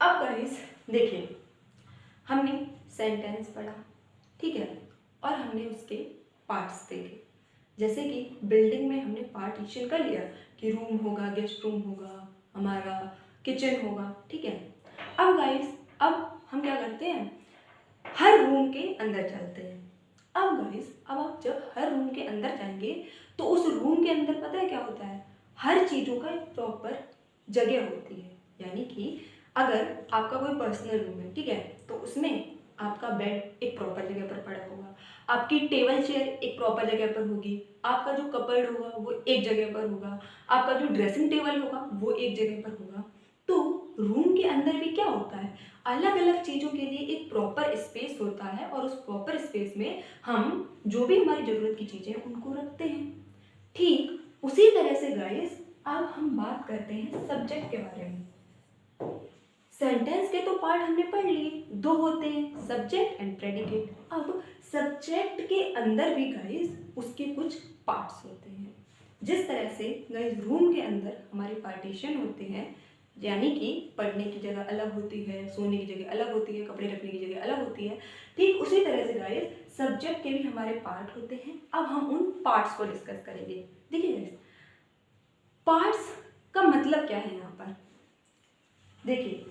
अब गाइस देखिए, हमने सेंटेंस पढ़ा, ठीक है, और हमने उसके पार्ट्स देखे। जैसे कि बिल्डिंग में हमने पार्टीशन कर लिया कि रूम होगा, गेस्ट रूम होगा, हमारा किचन होगा, ठीक है। अब गाइस, अब हम क्या करते हैं, हर रूम के अंदर चलते हैं। अब गाइस, अब आप जब हर रूम के अंदर जाएंगे तो उस रूम के अंदर पता है क्या होता है, हर चीज़ों का एक प्रॉपर जगह होती है। यानी कि अगर आपका कोई पर्सनल रूम है, ठीक है, तो उसमें आपका बेड एक प्रॉपर जगह पर पड़ा होगा, आपकी टेबल चेयर एक प्रॉपर जगह पर होगी, आपका जो कपबोर्ड होगा वो एक जगह पर होगा, आपका जो ड्रेसिंग टेबल होगा वो एक जगह पर होगा। तो रूम के अंदर भी क्या होता है, अलग अलग चीज़ों के लिए एक प्रॉपर स्पेस होता है, और उस प्रॉपर स्पेस में हम जो भी हमारी ज़रूरत की चीज़ें हैं उनको रखते हैं। ठीक उसी तरह से गाइस, अब हम बात करते हैं सब्जेक्ट के बारे में। सेंटेंस के तो पार्ट हमने पढ़ लिए, दो होते हैं, सब्जेक्ट एंड प्रेडिकेट। अब सब्जेक्ट के अंदर भी गाइस उसके कुछ पार्ट्स होते हैं। जिस तरह से गाइस रूम के अंदर हमारे पार्टीशन होते हैं, यानी कि पढ़ने की जगह अलग होती है, सोने की जगह अलग होती है, कपड़े रखने की जगह अलग होती है, ठीक उसी तरह से गाइस सब्जेक्ट के भी हमारे पार्ट होते हैं। अब हम उन पार्ट्स को डिस्कस करेंगे। देखिए गाइस, पार्ट्स का मतलब क्या है यहाँ पर। देखिए,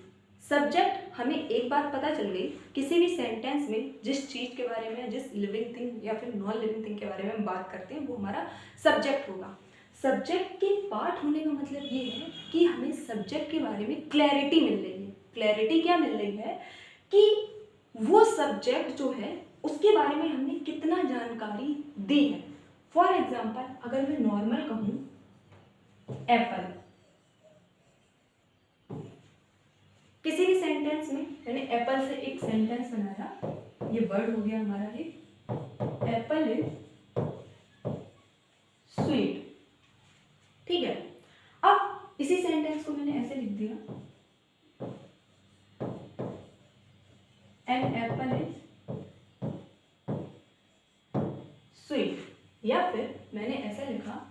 सब्जेक्ट, हमें एक बात पता चल गई, किसी भी सेंटेंस में जिस चीज़ के बारे में, जिस लिविंग थिंग या फिर नॉन लिविंग थिंग के बारे में हम बात करते हैं वो हमारा सब्जेक्ट होगा। सब्जेक्ट के पार्ट होने का मतलब ये है कि हमें सब्जेक्ट के बारे में क्लैरिटी मिल रही है। क्लैरिटी क्या मिल रही है कि वो सब्जेक्ट जो है उसके बारे में हमने कितना जानकारी दी है। फॉर एग्जाम्पल, अगर मैं नॉर्मल कहूँ एप्पल, किसी भी सेंटेंस में मैंने एप्पल से एक सेंटेंस बनाया, ये वर्ड हो गया हमारा एक, एप्पल इज स्वीट, ठीक है। अब इसी सेंटेंस को मैंने ऐसे लिख दिया, एन एप्पल इज स्वीट, या फिर मैंने ऐसा लिखा,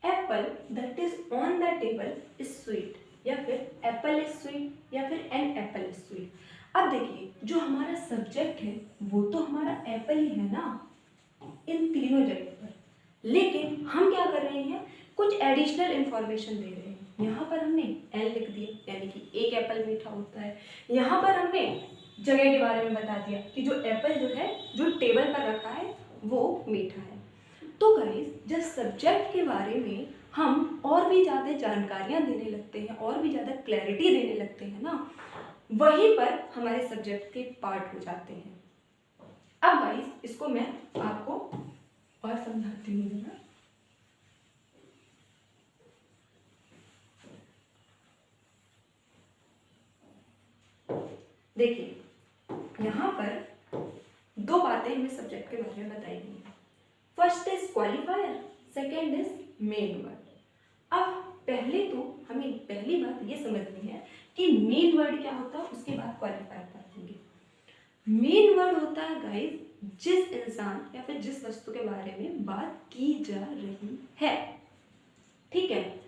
Apple that is on the table is sweet, या फिर एप्पल इज स्वीट, या फिर एन एप्पल इज स्वीट। अब देखिए, जो हमारा सब्जेक्ट है वो तो हमारा एप्पल ही है ना इन तीनों जगह पर, लेकिन हम क्या कर रहे हैं, कुछ एडिशनल इंफॉर्मेशन दे रहे हैं। यहाँ पर हमने एल लिख दिया, यानी कि एक एप्पल मीठा होता है। यहाँ पर हमने जगह के बारे में बता दिया कि जो एप्पल जो है, जो टेबल पर रखा है वो मीठा है। तो गाइस, जब सब्जेक्ट के बारे में हम और भी ज़्यादा जानकारियाँ देने लगते हैं, और भी ज़्यादा क्लैरिटी देने लगते हैं ना, वहीं पर हमारे सब्जेक्ट के पार्ट हो जाते हैं। अब गाइस, इसको मैं आपको और समझाती हूँ जरा। देखिए, यहाँ पर दो बातें हमें सब्जेक्ट के बारे में बताई गई हैं। First is qualifier, second is main word. अब पहले तो हमें पहली बात ये समझनी है कि मेन वर्ड क्या होता है, उसके बाद क्वालिफायर पढ़ेंगे। मेन वर्ड होता है गाइस जिस इंसान या फिर जिस वस्तु के बारे में बात की जा रही है, ठीक है।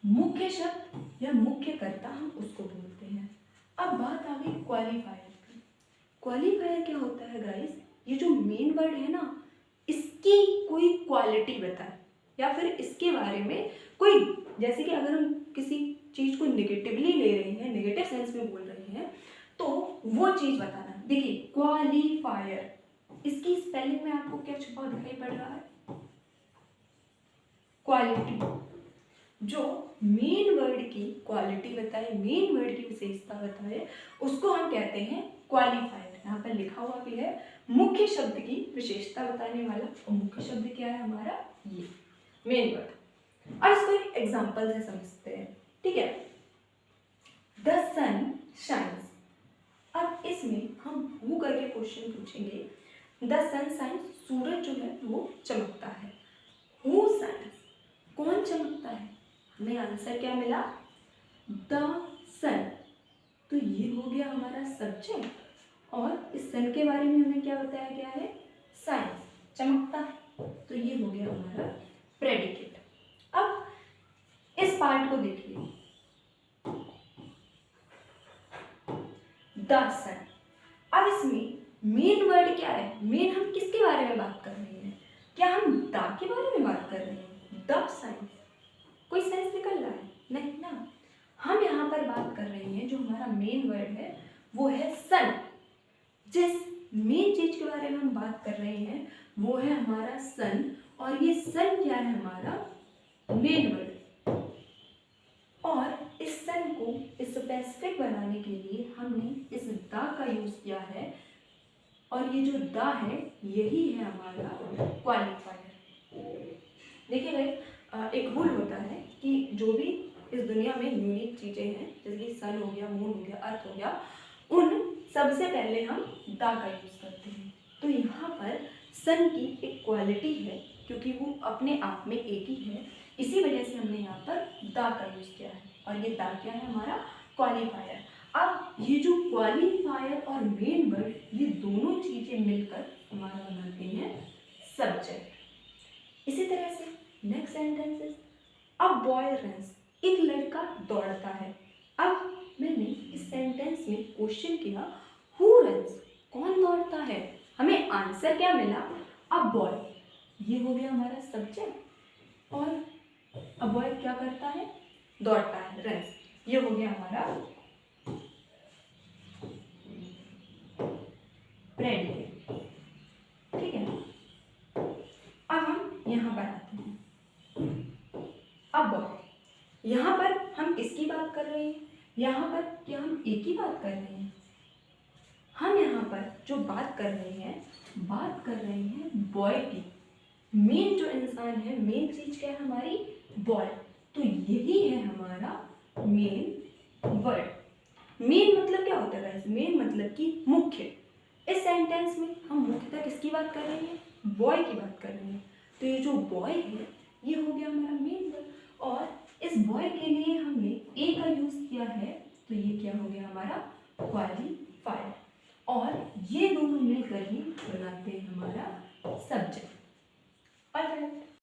मुख्य शब्द या मुख्य कर्ता हम उसको बोलते हैं। अब बात आ गई क्वालिफायर की। क्वालिफायर क्या होता है गाइस, ये जो मेन वर्ड है ना, इसकी कोई क्वालिटी बताए, या फिर इसके बारे में कोई, जैसे कि अगर हम किसी चीज को निगेटिवली ले रहे हैं, नेगेटिव सेंस में बोल रहे हैं, तो वो चीज बताना। देखिए, क्वालिफायर, इसकी स्पेलिंग में आपको क्या छुपा दिखाई पड़ रहा है, क्वालिटी। जो मेन वर्ड की क्वालिटी बताए, मेन वर्ड की विशेषता बताए, उसको हम कहते हैं क्वालिफायर। यहाँ पर लिखा हुआ भी है, मुख्य शब्द की विशेषता बताने वाला, और मुख्य शब्द क्या है हमारा, ये मेन वर्ड। अब इसको एक एग्जांपल से समझते हैं, ठीक है। द सन शाइन्स, क्वेश्चन पूछेंगे, द सन शाइन्स, सूरज जो है वो चमकता है। हु शाइन्स, कौन चमकता है? हमें आंसर क्या मिला? द सन। तो ये हो गया हमारा सब्जेक्ट और इस सन के बारे में हमें क्या बताया गया है? साइंस, चमकता है। तो ये हो गया हमारा प्रेडिकेट। अब इस पार्ट को देखिए, द सन। अब इसमें मेन वर्ड क्या है? मेन हम किसके बारे में बात कर रहे हैं? क्या हम द के बारे में बात कर रहे हैं? द साइंस, कोई साइंस निकल रहा है? नहीं ना। हम यहाँ पर बात कर रहे हैं, जो हमारा मेन वर्ड है वो है सन। जिस मेन चीज के बारे में हम बात कर रहे हैं वो है हमारा सन, और ये सन क्या है? हमारा मेन वर्ड। और इस सन को स्पेसिफिक बनाने के लिए हमने इस द का यूज किया है, और ये जो द है यही है हमारा क्वालिफायर। देखिए गाइस, एक रूल होता है कि जो भी इस दुनिया में यूनिक चीजें हैं, जैसे कि सन हो गया, मून हो गया, अर्थ हो गया, उन सबसे पहले हम द का यूज करते हैं। तो यहाँ पर सन की एक क्वालिटी है, क्योंकि वो अपने आप में एक ही है, इसी वजह से हमने यहाँ पर द का यूज किया है। और ये द क्या है? हमारा क्वालिफायर। अब ये जो क्वालिफायर और मेन वर्ड, ये दोनों चीजें मिलकर हमारा बनाते हैं सब्जेक्ट। इसी तरह से next sentence is, a boy runs, एक लड़का दौड़ता है। अब मैंने इस सेंटेंस में क्वेश्चन किया, हु रन्स, कौन दौड़ता है? हमें आंसर क्या मिला? A boy. ये हो गया हमारा सब्जेक्ट, और अ बॉय क्या करता है? दौड़ता है, रन्स। ये हो गया हमारा प्रेडिकेट। ठीक है, अब हम यहाँ पर आते हैं। अब यहाँ पर हम किसकी बात कर रहे हैं? यहाँ पर क्या हम एक ही बात कर रहे हैं? हम यहाँ पर जो बात कर रहे हैं बॉय की। मेन जो इंसान है, मेन चीज क्या है हमारी? बॉय। तो यही है हमारा मेन वर्ड। मेन मतलब क्या होता है? मेन मतलब कि मुख्य। इस सेंटेंस में हम मुख्यतः किसकी बात कर रहे हैं? बॉय की बात कर रहे हैं। तो ये जो बॉय है ये हो गया हमारा मेन वर्ड, और इस बॉय के लिए हमने ए का यूज किया है, तो ये क्या हो गया हमारा? क्वालिफायर। और ये दोनों मिलकर ही बनाते हैं हमारा